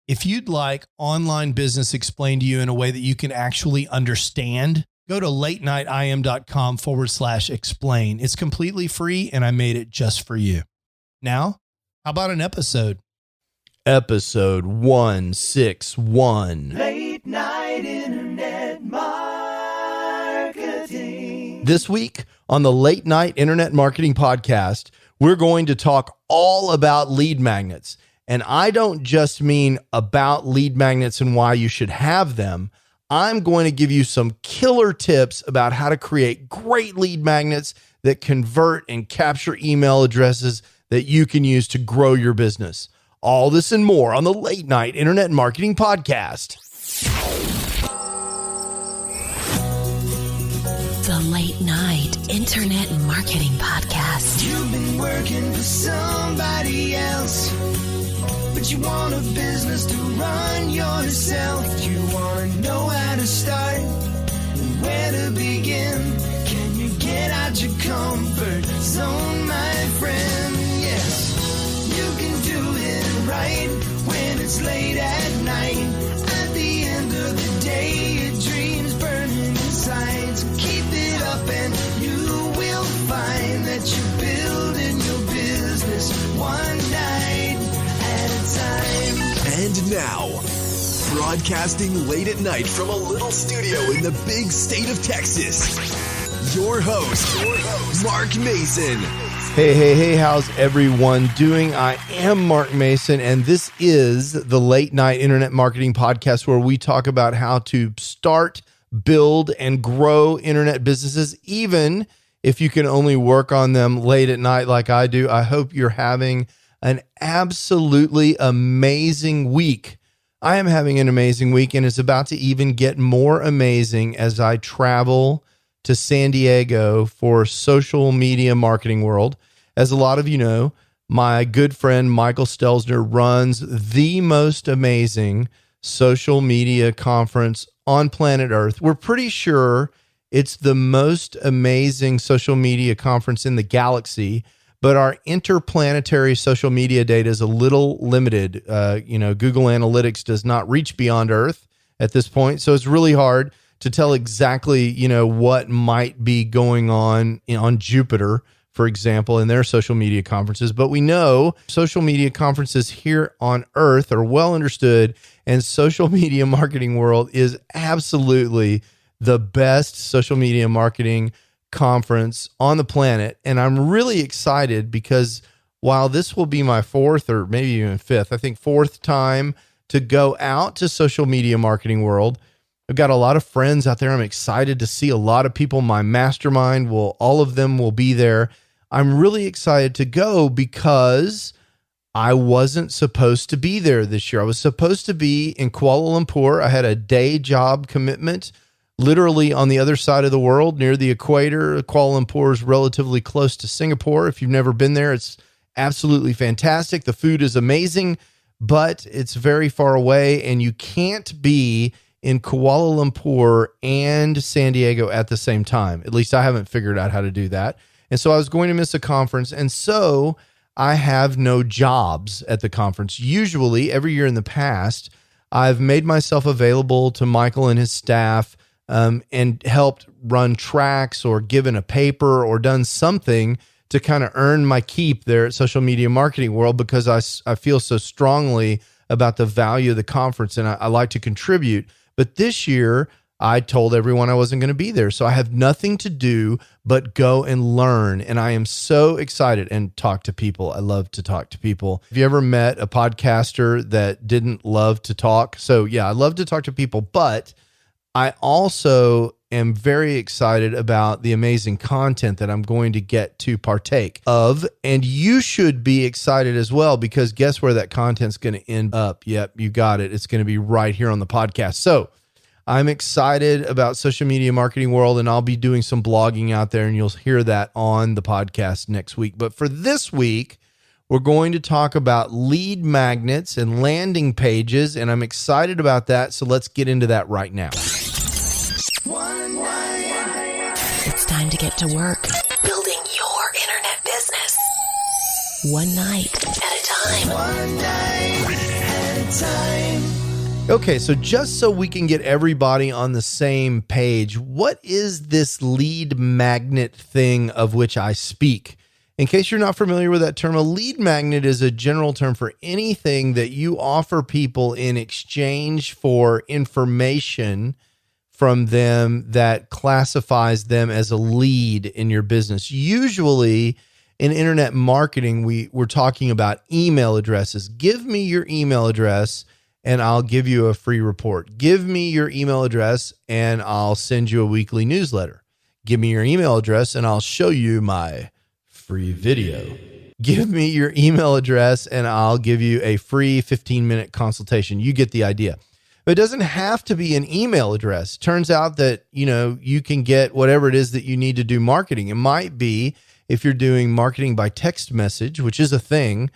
If you'd like online business explained to you in a way that you can actually understand, go to latenightim.com/explain. It's completely free and I made it just for you. Now, how about an episode? Episode 161. Late Night Internet Marketing. This week on the Late Night Internet Marketing Podcast, we're going to talk all about lead magnets. And I don't just mean about lead magnets and why you should have them. I'm going to give you some killer tips about how to create great lead magnets that convert and capture email addresses that you can use to grow your business. All this and more on the Late Night Internet Marketing Podcast. The Late Night Internet Marketing Podcast. You've been working for somebody else, but you want a business to run yourself. You want to know how to start and where to begin. Can you get out your comfort zone, my friend? Yes, you can do it right when it's late at night. At the end of the day, your dreams burning inside. So keep it up and you will find that you're building your business one night at a time. And now, broadcasting late at night from a little studio in the big state of Texas, your host, Mark Mason. Hey, how's everyone doing? I am Mark Mason, and this is the Late Night Internet Marketing Podcast, where we talk about how to start, build, and grow internet businesses, even if you can only work on them late at night like I do. I hope you're having an absolutely amazing week. I am having an amazing week, and it's about to even get more amazing as I travel to San Diego for Social Media Marketing World. As a lot of you know, my good friend Michael Stelzner runs the most amazing social media conference on planet Earth. We're pretty sure it's the most amazing social media conference in the galaxy, but our interplanetary social media data is a little limited. Google Analytics does not reach beyond Earth at this point, so it's really hard to tell exactly, what might be going on Jupiter, for example, in their social media conferences. But we know social media conferences here on Earth are well understood, and Social Media Marketing World is absolutely the best social media marketing conference on the planet. And I'm really excited because while this will be my fourth or maybe even fourth time to go out to Social Media Marketing World, I've got a lot of friends out there. I'm excited to see a lot of people. My mastermind all of them will be there. I'm really excited to go because I wasn't supposed to be there this year. I was supposed to be in Kuala Lumpur. I had a day job commitment literally on the other side of the world near the equator. Kuala Lumpur is relatively close to Singapore. If you've never been there, it's absolutely fantastic. The food is amazing, but it's very far away, and you can't be in Kuala Lumpur and San Diego at the same time. At least I haven't figured out how to do that. And so I was going to miss a conference. And so I have no jobs at the conference. Usually every year in the past, I've made myself available to Michael and his staff and helped run tracks or given a paper or done something to kind of earn my keep there at Social Media Marketing World, because I feel so strongly about the value of the conference and I like to contribute. But this year, I told everyone I wasn't going to be there. So I have nothing to do but go and learn. And I am so excited and talk to people. I love to talk to people. Have you ever met a podcaster that didn't love to talk? So yeah, I love to talk to people, but I also am very excited about the amazing content that I'm going to get to partake of. And you should be excited as well, because guess where that content's going to end up? Yep, you got it. It's going to be right here on the podcast. So I'm excited about Social Media Marketing World, and I'll be doing some blogging out there, and you'll hear that on the podcast next week. But for this week, we're going to talk about lead magnets and landing pages, and I'm excited about that. So let's get into that right now. It's time to get to work building your internet business. One night at a time. One night at a time. Okay, so just so we can get everybody on the same page, what is this lead magnet thing of which I speak? In case you're not familiar with that term, a lead magnet is a general term for anything that you offer people in exchange for information from them that classifies them as a lead in your business. Usually in internet marketing, we're talking about email addresses. Give me your email address and I'll give you a free report. Give me your email address and I'll send you a weekly newsletter. Give me your email address and I'll show you my free video. Give me your email address and I'll give you a free 15-minute consultation. You get the idea. But it doesn't have to be an email address. Turns out that, you can get whatever it is that you need to do marketing. It might be if you're doing marketing by text message, which is a thing,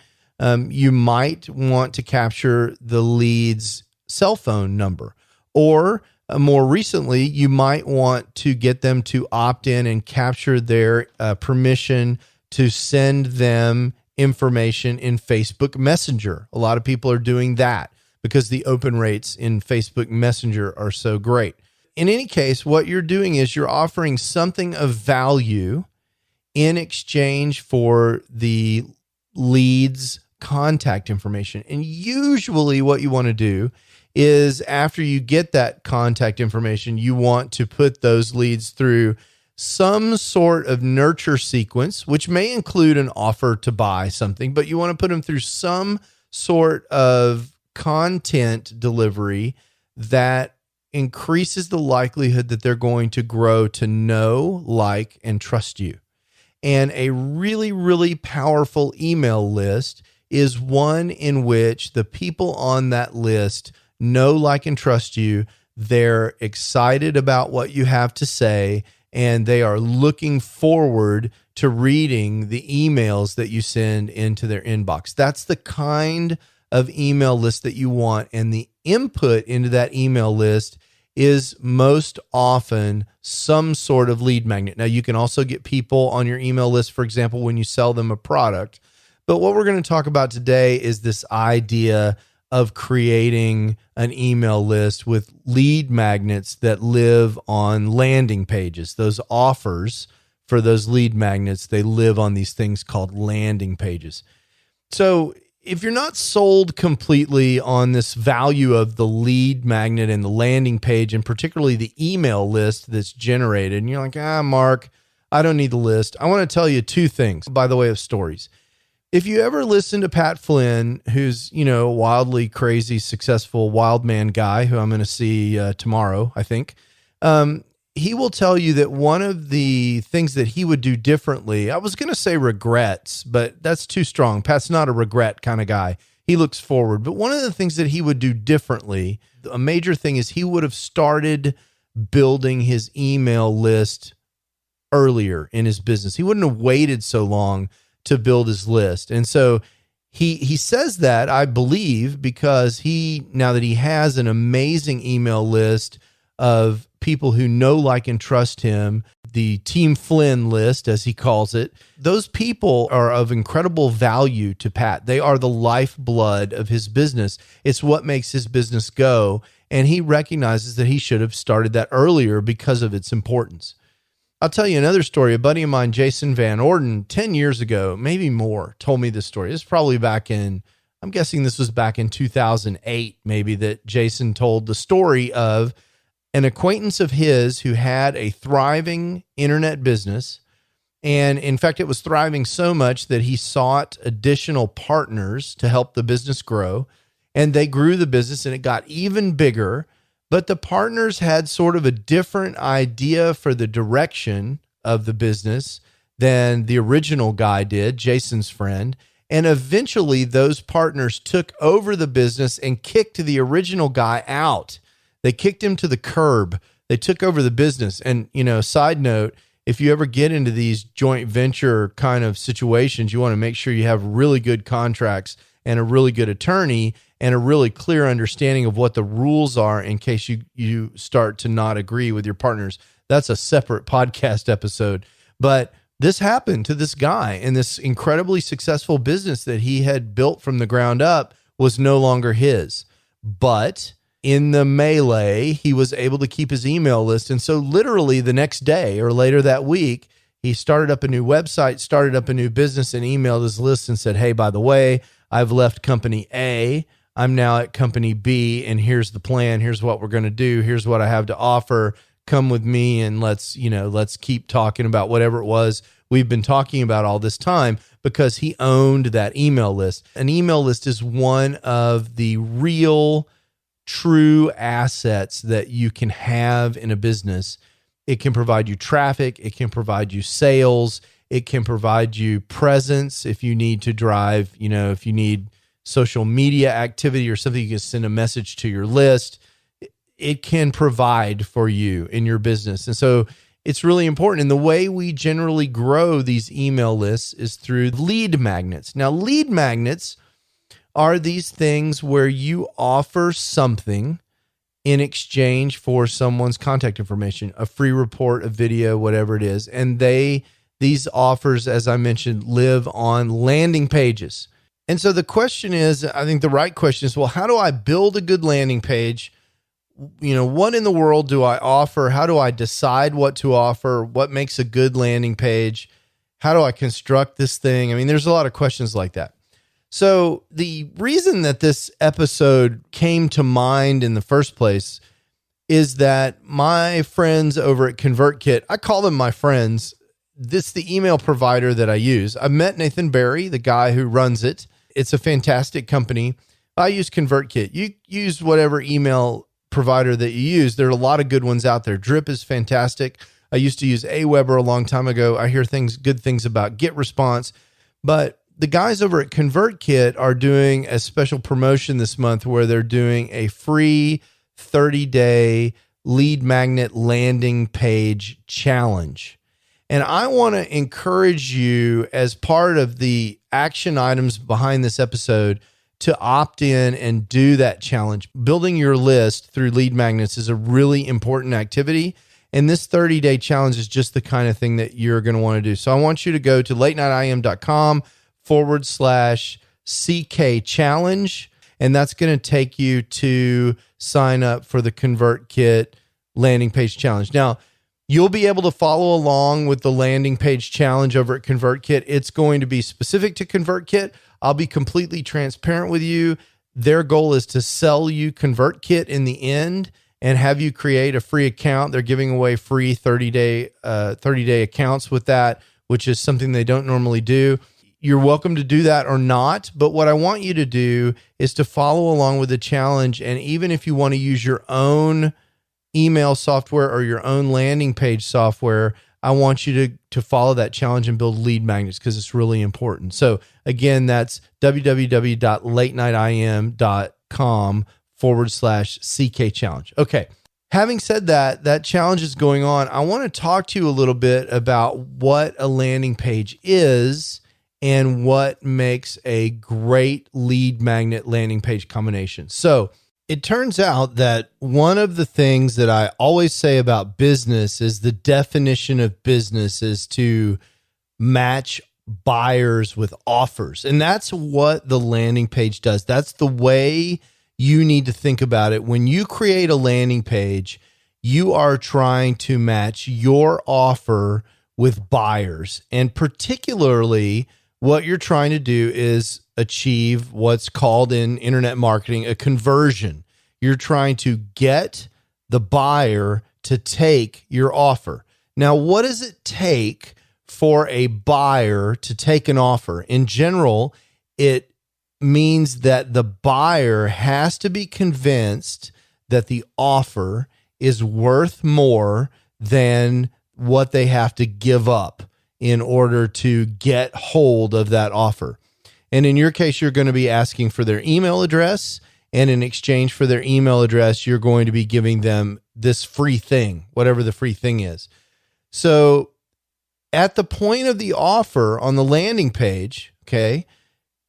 you might want to capture the lead's cell phone number. Or more recently, you might want to get them to opt in and capture their permission to send them information in Facebook Messenger. A lot of people are doing that because the open rates in Facebook Messenger are so great. In any case, what you're doing is you're offering something of value in exchange for the lead's contact information. And usually what you want to do is after you get that contact information, you want to put those leads through some sort of nurture sequence, which may include an offer to buy something, but you want to put them through some sort of content delivery that increases the likelihood that they're going to grow to know, like, and trust you. And a really, really powerful email list is one in which the people on that list know, like, and trust you. They're excited about what you have to say, and they are looking forward to reading the emails that you send into their inbox. That's the kind of email list that you want, and the input into that email list is most often some sort of lead magnet. Now, you can also get people on your email list, for example, when you sell them a product. But what we're going to talk about today is this idea of creating an email list with lead magnets that live on landing pages. Those offers for those lead magnets, they live on these things called landing pages. So if you're not sold completely on this value of the lead magnet and the landing page, and particularly the email list that's generated, and you're like, Mark, I don't need the list. I want to tell you two things by the way of stories. If you ever listen to Pat Flynn, who's, a wildly crazy, successful wild man guy who I'm going to see tomorrow, I think, he will tell you that one of the things that he would do differently, I was going to say regrets, but that's too strong. Pat's not a regret kind of guy. He looks forward. But one of the things that he would do differently, a major thing, is he would have started building his email list earlier in his business. He wouldn't have waited so long to build his list. And so he says that, I believe, because now that he has an amazing email list of people who know, like, and trust him, the Team Flynn list, as he calls it, those people are of incredible value to Pat. They are the lifeblood of his business. It's what makes his business go. And he recognizes that he should have started that earlier because of its importance. I'll tell you another story. A buddy of mine, Jason Van Orden, 10 years ago, maybe more, told me this story. This is probably I'm guessing this was back in 2008, maybe, that Jason told the story of an acquaintance of his who had a thriving internet business. And in fact, it was thriving so much that he sought additional partners to help the business grow. And they grew the business and it got even bigger. But the partners had sort of a different idea for the direction of the business than the original guy did, Jason's friend. And eventually those partners took over the business and kicked the original guy out. They kicked him to the curb. They took over the business. And, side note, if you ever get into these joint venture kind of situations, you want to make sure you have really good contracts and a really good attorney and a really clear understanding of what the rules are in case you start to not agree with your partners. That's a separate podcast episode. But this happened to this guy, and this incredibly successful business that he had built from the ground up was no longer his. But in the melee, he was able to keep his email list. And so literally the next day or later that week, he started up a new website, started up a new business, and emailed his list and said, hey, by the way, I've left company A. I'm now at company B, and here's the plan. Here's what we're going to do. Here's what I have to offer. Come with me, and let's keep talking about whatever it was we've been talking about all this time, because he owned that email list. An email list is one of the real, true assets that you can have in a business. It can provide you traffic. It can provide you sales. It can provide you presence if you need to drive, if you need social media activity or something, you can send a message to your list. It can provide for you in your business. And so it's really important. And the way we generally grow these email lists is through lead magnets. Now, lead magnets are these things where you offer something in exchange for someone's contact information, a free report, a video, whatever it is. And these offers, as I mentioned, live on landing pages. And so the question is, I think the right question is, well, how do I build a good landing page? What in the world do I offer? How do I decide what to offer? What makes a good landing page? How do I construct this thing? I mean, there's a lot of questions like that. So the reason that this episode came to mind in the first place is that my friends over at ConvertKit, I call them my friends. This is the email provider that I use. I met Nathan Barry, the guy who runs it. It's a fantastic company. I use ConvertKit. You use whatever email provider that you use. There are a lot of good ones out there. Drip is fantastic. I used to use Aweber a long time ago. I hear good things about GetResponse, but the guys over at ConvertKit are doing a special promotion this month where they're doing a free 30-day lead magnet landing page challenge. And I want to encourage you, as part of the action items behind this episode, to opt in and do that challenge. Building your list through lead magnets is a really important activity. And this 30-day challenge is just the kind of thing that you're going to want to do. So I want you to go to latenightim.com/CK challenge. And that's going to take you to sign up for the ConvertKit landing page challenge. Now, you'll be able to follow along with the landing page challenge over at ConvertKit. It's going to be specific to ConvertKit. I'll be completely transparent with you. Their goal is to sell you ConvertKit in the end and have you create a free account. They're giving away free 30-day accounts with that, which is something they don't normally do. You're welcome to do that or not, but what I want you to do is to follow along with the challenge. And even if you want to use your own email software or your own landing page software, I want you to follow that challenge and build lead magnets because it's really important. So again, that's www.latenightim.com/CK challenge. Okay. Having said that challenge is going on. I want to talk to you a little bit about what a landing page is and what makes a great lead magnet landing page combination. So it turns out that one of the things that I always say about business is the definition of business is to match buyers with offers. And that's what the landing page does. That's the way you need to think about it. When you create a landing page, you are trying to match your offer with buyers. And particularly, what you're trying to do is achieve what's called in internet marketing a conversion. You're trying to get the buyer to take your offer. Now, what does it take for a buyer to take an offer? In general, it means that the buyer has to be convinced that the offer is worth more than what they have to give up in order to get hold of that offer. And in your case, you're going to be asking for their email address. And in exchange for their email address, you're going to be giving them this free thing, whatever the free thing is. So at the point of the offer on the landing page, okay,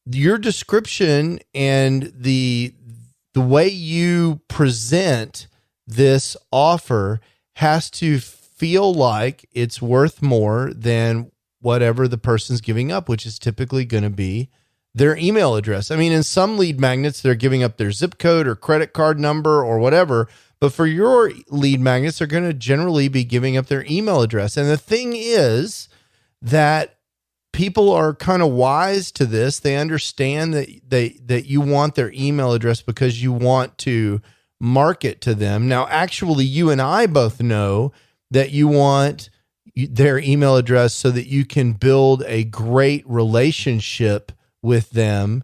your description and the way you present this offer has to feel like it's worth more than whatever the person's giving up, which is typically going to be their email address. I mean, in some lead magnets, they're giving up their zip code or credit card number or whatever. But for your lead magnets, they're going to generally be giving up their email address. And the thing is that people are kind of wise to this. They understand that you want their email address because you want to market to them. Now, actually, you and I both know that you want their email address so that you can build a great relationship with them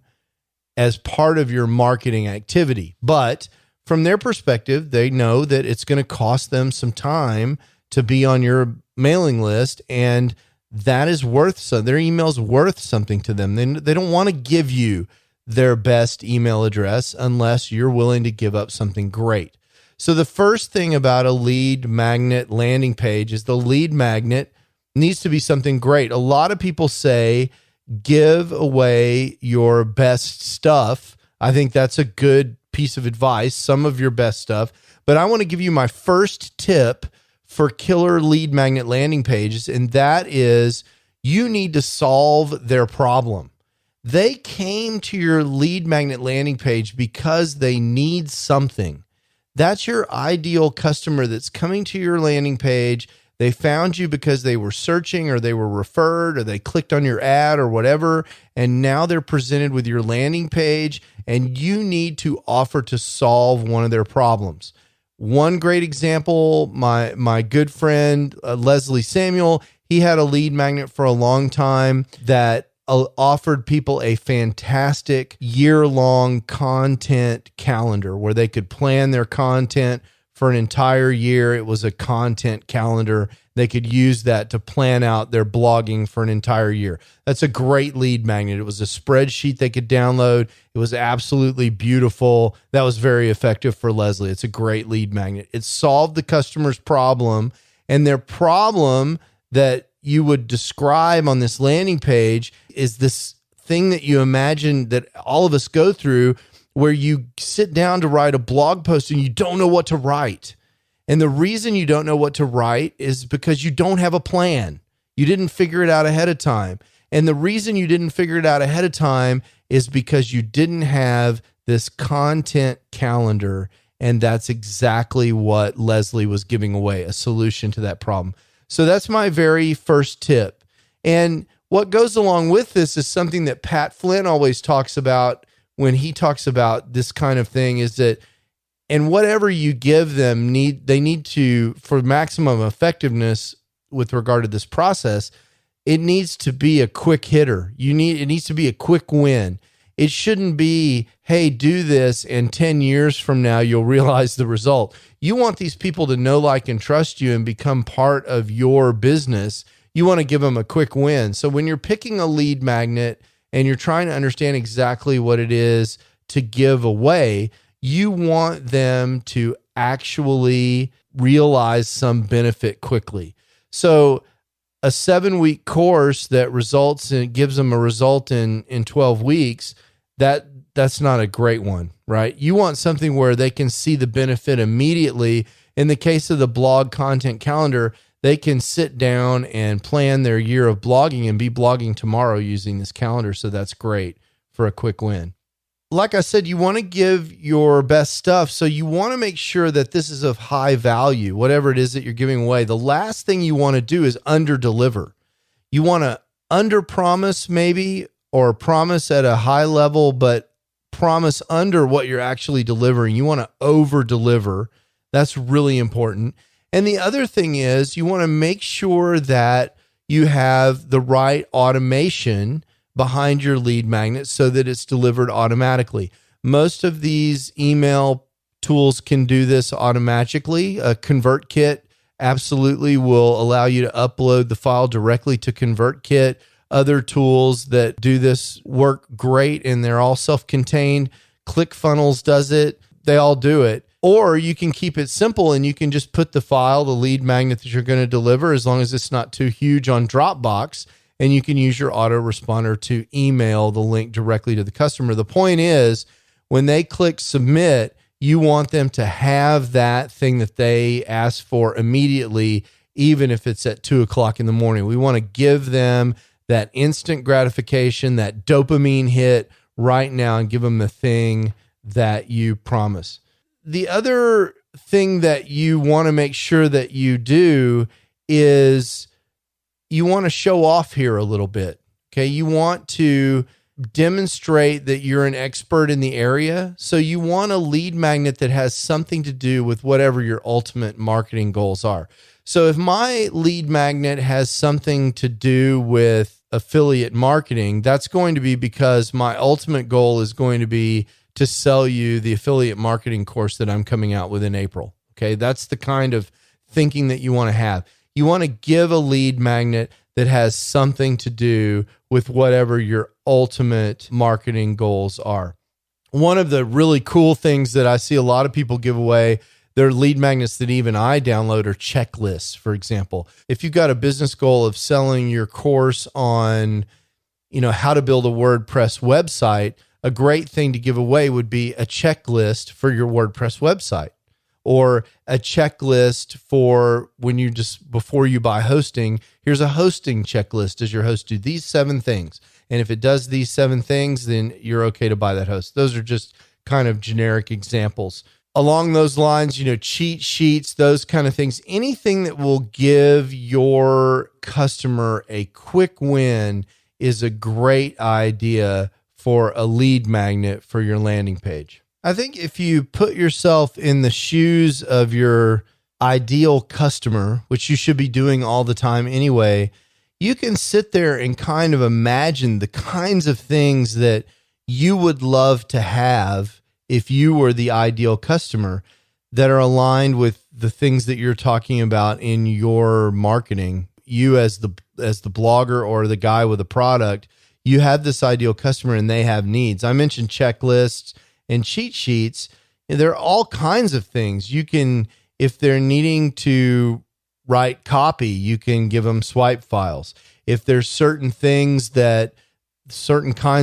as part of your marketing activity. But from their perspective, they know that it's going to cost them some time to be on your mailing list, and that is worth so. Their email's worth something to them. They don't want to give you their best email address unless you're willing to give up something great. So the first thing about a lead magnet landing page is the lead magnet needs to be something great. A lot of people say, give away your best stuff. I think that's a good piece of advice, some of your best stuff. But I want to give you my first tip for killer lead magnet landing pages, and that is you need to solve their problem. They came to your lead magnet landing page because they need something. That's your ideal customer that's coming to your landing page. They found you because they were searching or they were referred or they clicked on your ad or whatever, and now they're presented with your landing page, and you need to offer to solve one of their problems. One great example, my good friend, Leslie Samuel, he had a lead magnet for a long time that offered people a fantastic year-long content calendar where they could plan their content for an entire year. It was a content calendar. They could use that to plan out their blogging for an entire year. That's a great lead magnet. It was a spreadsheet they could download. It was absolutely beautiful. That was very effective for Leslie. It's a great lead magnet. It solved the customer's problem, and their problem that you would describe on this landing page is this thing that you imagine that all of us go through, where you sit down to write a blog post and you don't know what to write. And the reason you don't know what to write is because you don't have a plan. You didn't figure it out ahead of time. And the reason you didn't figure it out ahead of time is because you didn't have this content calendar. And that's exactly what Leslie was giving away, a solution to that problem. So that's my very first tip. And what goes along with this is something that Pat Flynn always talks about when he talks about this kind of thing, is that, and whatever you give them, they need to, for maximum effectiveness with regard to this process, it needs to be a quick hitter. It needs to be a quick win. It shouldn't be, hey, do this, and 10 years from now, you'll realize the result. You want these people to know, like, and trust you and become part of your business. You want to give them a quick win. So when you're picking a lead magnet and you're trying to understand exactly what it is to give away, you want them to actually realize some benefit quickly. So a 7-week course that gives them a result in 12 weeks, that's not a great one, right? You want something where they can see the benefit immediately. In the case of the blog content calendar, they can sit down and plan their year of blogging and be blogging tomorrow using this calendar. So that's great for a quick win. Like I said, you want to give your best stuff. So you want to make sure that this is of high value, whatever it is that you're giving away. The last thing you want to do is under-deliver. You want to under-promise maybe, or promise at a high level, but promise under what you're actually delivering. You want to over-deliver. That's really important. And the other thing is you want to make sure that you have the right automation behind your lead magnet so that it's delivered automatically. Most of these email tools can do this automatically. A ConvertKit absolutely will allow you to upload the file directly to ConvertKit. Other tools that do this work great, and they're all self-contained. ClickFunnels does it. They all do it. Or you can keep it simple and you can just put the file, the lead magnet that you're going to deliver, as long as it's not too huge, on Dropbox, and you can use your autoresponder to email the link directly to the customer. The point is, when they click submit, you want them to have that thing that they asked for immediately, even if it's at 2:00 in the morning. We want to give them that instant gratification, that dopamine hit right now, and give them the thing that you promise. The other thing that you want to make sure that you do is you want to show off here a little bit. Okay. You want to demonstrate that you're an expert in the area. So you want a lead magnet that has something to do with whatever your ultimate marketing goals are. So if my lead magnet has something to do with affiliate marketing, that's going to be because my ultimate goal is going to be to sell you the affiliate marketing course that I'm coming out with in April. Okay. That's the kind of thinking that you want to have. You want to give a lead magnet that has something to do with whatever your ultimate marketing goals are. One of the really cool things that I see a lot of people give away, their lead magnets that even I download, are checklists, for example. If you've got a business goal of selling your course on, how to build a WordPress website, a great thing to give away would be a checklist for your WordPress website, or a checklist for before you buy hosting. Here's a hosting checklist. Does your host do these 7 things? And if it does these 7 things, then you're okay to buy that host. Those are just kind of generic examples. Along those lines, cheat sheets, those kind of things, anything that will give your customer a quick win is a great idea for a lead magnet for your landing page. I think if you put yourself in the shoes of your ideal customer, which you should be doing all the time anyway, you can sit there and kind of imagine the kinds of things that you would love to have if you were the ideal customer that are aligned with the things that you're talking about in your marketing. You as the blogger or the guy with a product, you have this ideal customer and they have needs. I mentioned checklists and cheat sheets. There are all kinds of things. You can, if they're needing to write copy, you can give them swipe files. If there's certain kinds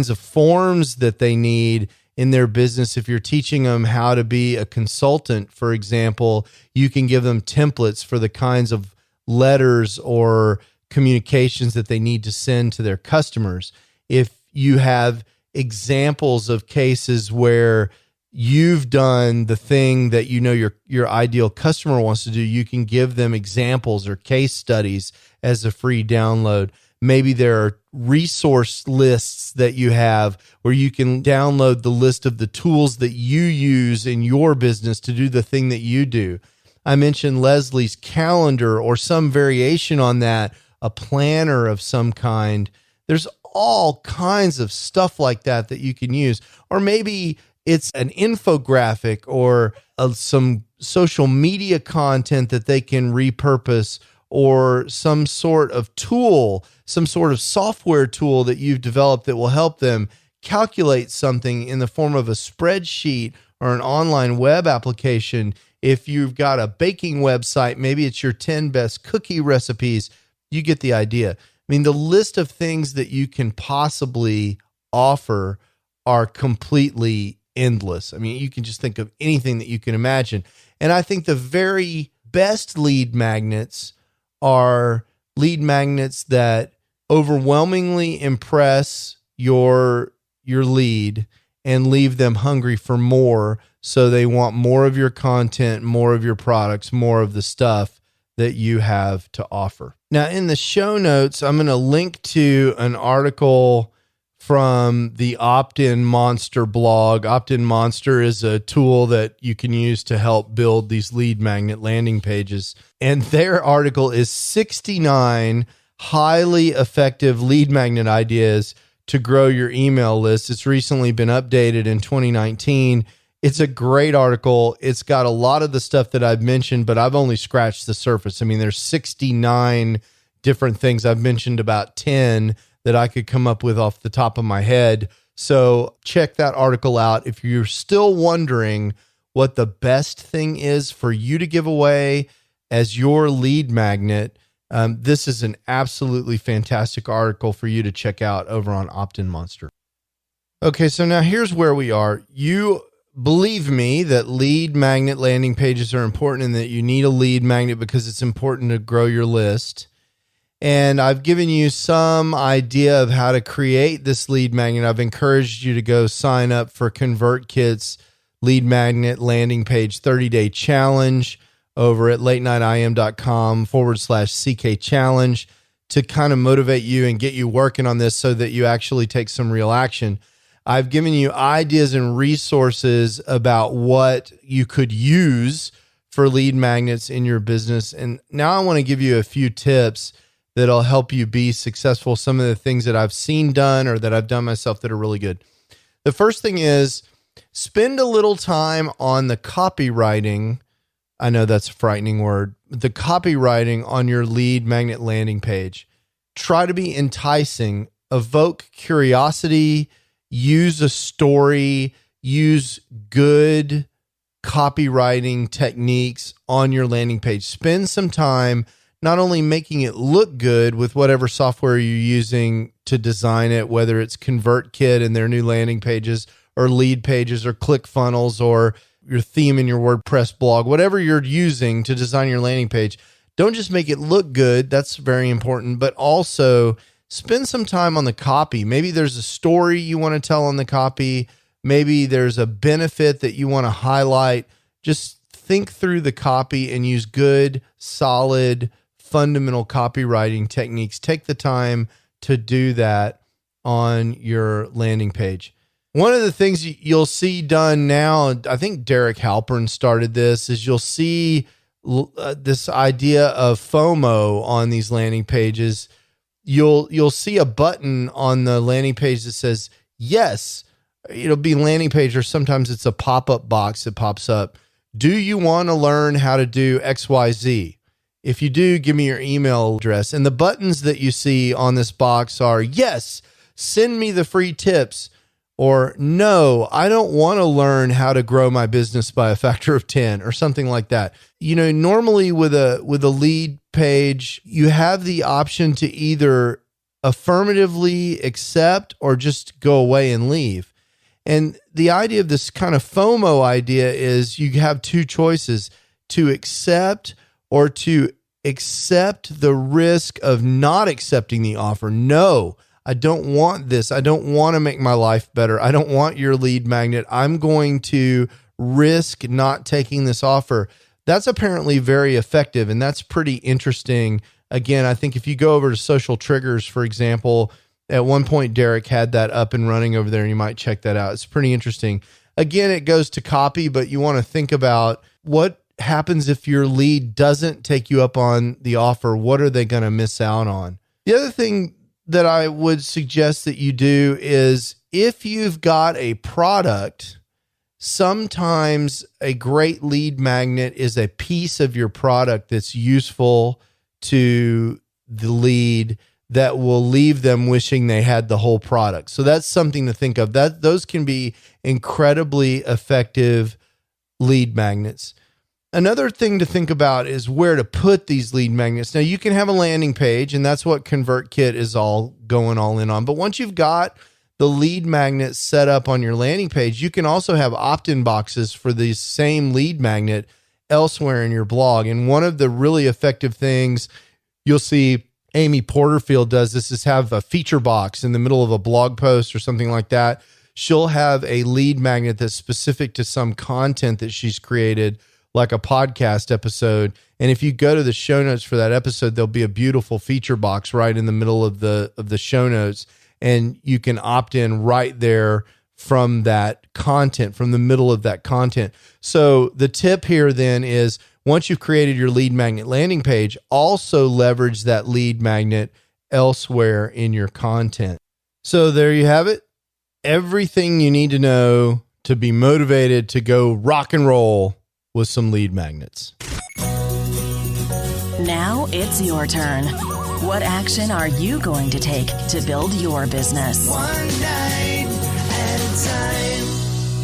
of forms that they need in their business, if you're teaching them how to be a consultant, for example, you can give them templates for the kinds of letters or communications that they need to send to their customers. If you have examples of cases where you've done the thing that your ideal customer wants to do, you can give them examples or case studies as a free download. Maybe there are resource lists that you have where you can download the list of the tools that you use in your business to do the thing that you do. I mentioned Leslie's calendar or some variation on that, a planner of some kind. There's all kinds of stuff like that you can use. Or maybe it's an infographic or some social media content that they can repurpose, or some sort of tool, some sort of software tool that you've developed that will help them calculate something in the form of a spreadsheet or an online web application. If you've got a baking website, maybe it's your 10 best cookie recipes. You get the idea. I mean, the list of things that you can possibly offer are completely endless. I mean, you can just think of anything that you can imagine. And I think the very best lead magnets are lead magnets that overwhelmingly impress your lead and leave them hungry for more. So they want more of your content, more of your products, more of the stuff that you have to offer. Now, in the show notes, I'm going to link to an article from the Opt-in Monster blog. Opt-in Monster is a tool that you can use to help build these lead magnet landing pages. And their article is 69 highly effective lead magnet ideas to grow your email list. It's recently been updated in 2019. It's a great article. It's got a lot of the stuff that I've mentioned, but I've only scratched the surface. I mean, there's 69 different things. I've mentioned about 10 that I could come up with off the top of my head. So check that article out. If you're still wondering what the best thing is for you to give away as your lead magnet, this is an absolutely fantastic article for you to check out over on Opt-in Monster. Okay, so now here's where we are. You believe me that lead magnet landing pages are important and that you need a lead magnet because it's important to grow your list. And I've given you some idea of how to create this lead magnet. I've encouraged you to go sign up for ConvertKit's lead magnet landing page 30-day challenge over at latenightim.com/CK challenge to kind of motivate you and get you working on this so that you actually take some real action. I've given you ideas and resources about what you could use for lead magnets in your business. And now I want to give you a few tips that'll help you be successful. Some of the things that I've seen done or that I've done myself that are really good. The first thing is spend a little time on the copywriting. I know that's a frightening word. The copywriting on your lead magnet landing page. Try to be enticing, evoke curiosity, use a story, use good copywriting techniques on your landing page. Spend some time not only making it look good with whatever software you're using to design it, whether it's ConvertKit and their new landing pages or lead pages or ClickFunnels or your theme in your WordPress blog, whatever you're using to design your landing page. Don't just make it look good. That's very important, but also spend some time on the copy. Maybe there's a story you want to tell on the copy. Maybe there's a benefit that you want to highlight. Just think through the copy and use good, solid, fundamental copywriting techniques. Take the time to do that on your landing page. One of the things you'll see done now, I think Derek Halpern started this, is you'll see this idea of FOMO on these landing pages. You'll see a button on the landing page that says, yes, it'll be landing page, or sometimes it's a pop-up box that pops up. Do you want to learn how to do XYZ? If you do, give me your email address. And the buttons that you see on this box are, yes, send me the free tips, or no, I don't want to learn how to grow my business by a factor of 10 or something like that. You know, normally with a lead page, you have the option to either affirmatively accept or just go away and leave. And the idea of this kind of FOMO idea is you have two choices: to accept or to accept the risk of not accepting the offer. No, I don't want this. I don't want to make my life better. I don't want your lead magnet. I'm going to risk not taking this offer. That's apparently very effective, and that's pretty interesting. Again, I think if you go over to Social Triggers, for example, at one point Derek had that up and running over there, and you might check that out. It's pretty interesting. Again, it goes to copy, but you want to think about what happens if your lead doesn't take you up on the offer. What are they going to miss out on? The other thing that I would suggest that you do is, if you've got a product, sometimes a great lead magnet is a piece of your product that's useful to the lead that will leave them wishing they had the whole product. So that's something to think of. Those can be incredibly effective lead magnets. Another thing to think about is where to put these lead magnets. Now, you can have a landing page, and that's what ConvertKit is all in on. But once you've got the lead magnet set up on your landing page, you can also have opt-in boxes for the same lead magnet elsewhere in your blog. And one of the really effective things you'll see Amy Porterfield does this is have a feature box in the middle of a blog post or something like that. She'll have a lead magnet that's specific to some content that she's created, like a podcast episode. And if you go to the show notes for that episode, there'll be a beautiful feature box right in the middle of the show notes. And you can opt in right there from that content, from the middle of that content. So the tip here then is, once you've created your lead magnet landing page, also leverage that lead magnet elsewhere in your content. So there you have it. Everything you need to know to be motivated to go rock and roll with some lead magnets. Now it's your turn. What action are you going to take to build your business? One night at a time.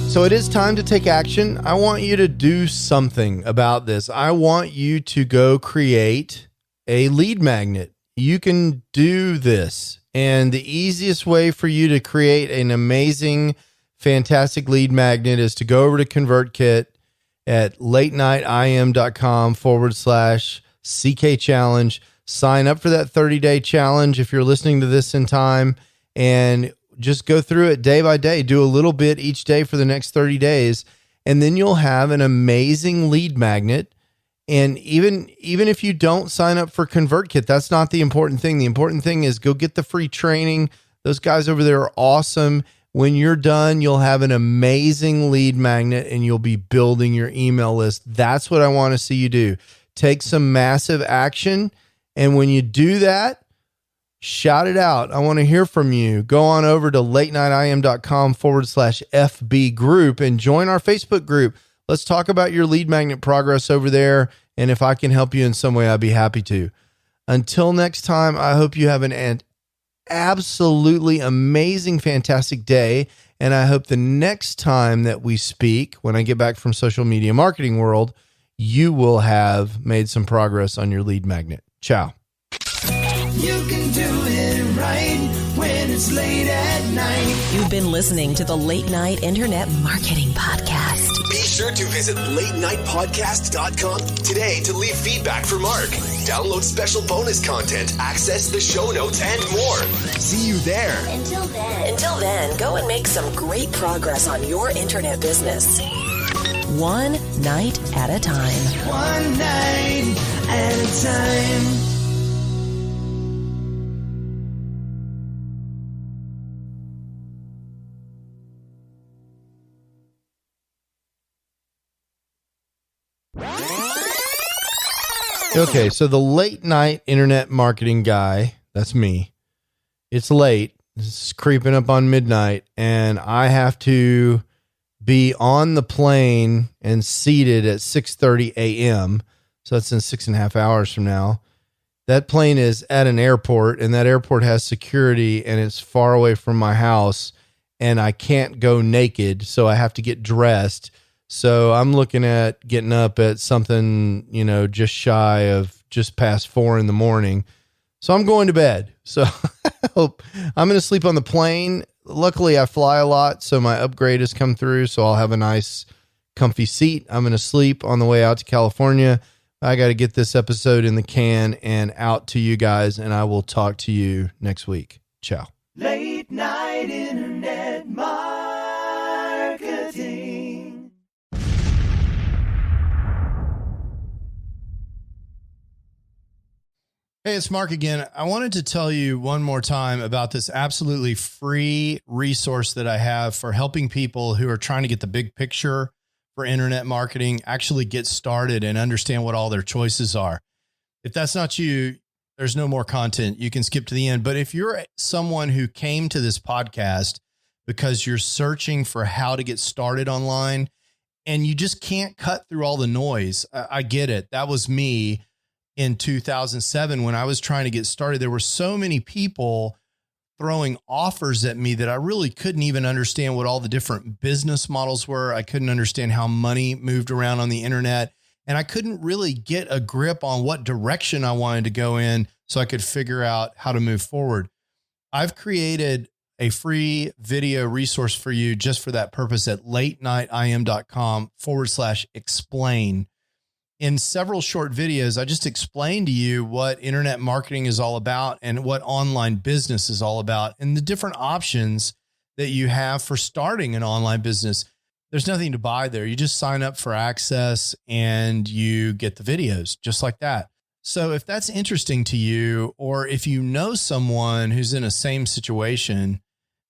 So it is time to take action. I want you to do something about this. I want you to go create a lead magnet. You can do this. And the easiest way for you to create an amazing, fantastic lead magnet is to go over to ConvertKit at latenightim.com/CK challenge. sign up for that 30-day challenge if you're listening to this in time, and just go through it day by day. Do a little bit each day for the next 30 days, and then you'll have an amazing lead magnet. And even if you don't sign up for ConvertKit, that's not the important thing. The important thing is go get the free training. Those guys over there are awesome. When you're done, you'll have an amazing lead magnet and you'll be building your email list. That's what I want to see you do. Take some massive action. And when you do that, shout it out. I want to hear from you. Go on over to latenightim.com/FB group and join our Facebook group. Let's talk about your lead magnet progress over there. And if I can help you in some way, I'd be happy to. Until next time, I hope you have an absolutely amazing, fantastic day. And I hope the next time that we speak, when I get back from social media marketing world, you will have made some progress on your lead magnet. Ciao. You can do it right when it's late at night. You've been listening to the Late Night Internet Marketing Podcast. Be sure to visit latenightpodcast.com today to leave feedback for Mark. Download special bonus content, access the show notes, and more. See you there. Until then, go and make some great progress on your internet business. One night at a time. One night at a time. Okay, so the late night internet marketing guy, that's me. It's late. It's creeping up on midnight, and I have to be on the plane and seated at 6:30 a.m. So that's in 6.5 hours from now. That plane is at an airport, and that airport has security, and it's far away from my house, and I can't go naked, so I have to get dressed. So I'm looking at getting up at something, just shy of just past 4 a.m. So I'm going to bed. So I hope I'm going to sleep on the plane. Luckily, I fly a lot, so my upgrade has come through. So I'll have a nice, comfy seat. I'm going to sleep on the way out to California. I got to get this episode in the can and out to you guys, and I will talk to you next week. Ciao. Late night internet marketing. Hey, it's Mark again. I wanted to tell you one more time about this absolutely free resource that I have for helping people who are trying to get the big picture for internet marketing, actually get started and understand what all their choices are. If that's not you, there's no more content. You can skip to the end. But if you're someone who came to this podcast because you're searching for how to get started online and you just can't cut through all the noise, I get it. That was me. In 2007, when I was trying to get started, there were so many people throwing offers at me that I really couldn't even understand what all the different business models were. I couldn't understand how money moved around on the internet, and I couldn't really get a grip on what direction I wanted to go in so I could figure out how to move forward. I've created a free video resource for you just for that purpose at latenightim.com/explain. In several short videos, I just explained to you what internet marketing is all about and what online business is all about and the different options that you have for starting an online business. There's nothing to buy there. You just sign up for access and you get the videos just like that. So if that's interesting to you, or if you know someone who's in a same situation,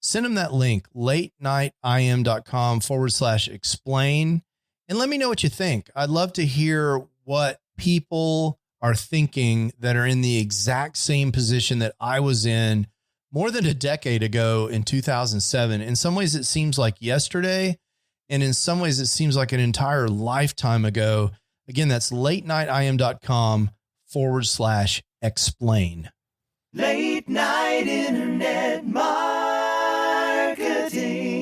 send them that link, latenightim.com/explain. And let me know what you think. I'd love to hear what people are thinking that are in the exact same position that I was in more than a decade ago in 2007. In some ways, it seems like yesterday. And in some ways, it seems like an entire lifetime ago. Again, that's latenightim.com/explain. Late night internet marketing.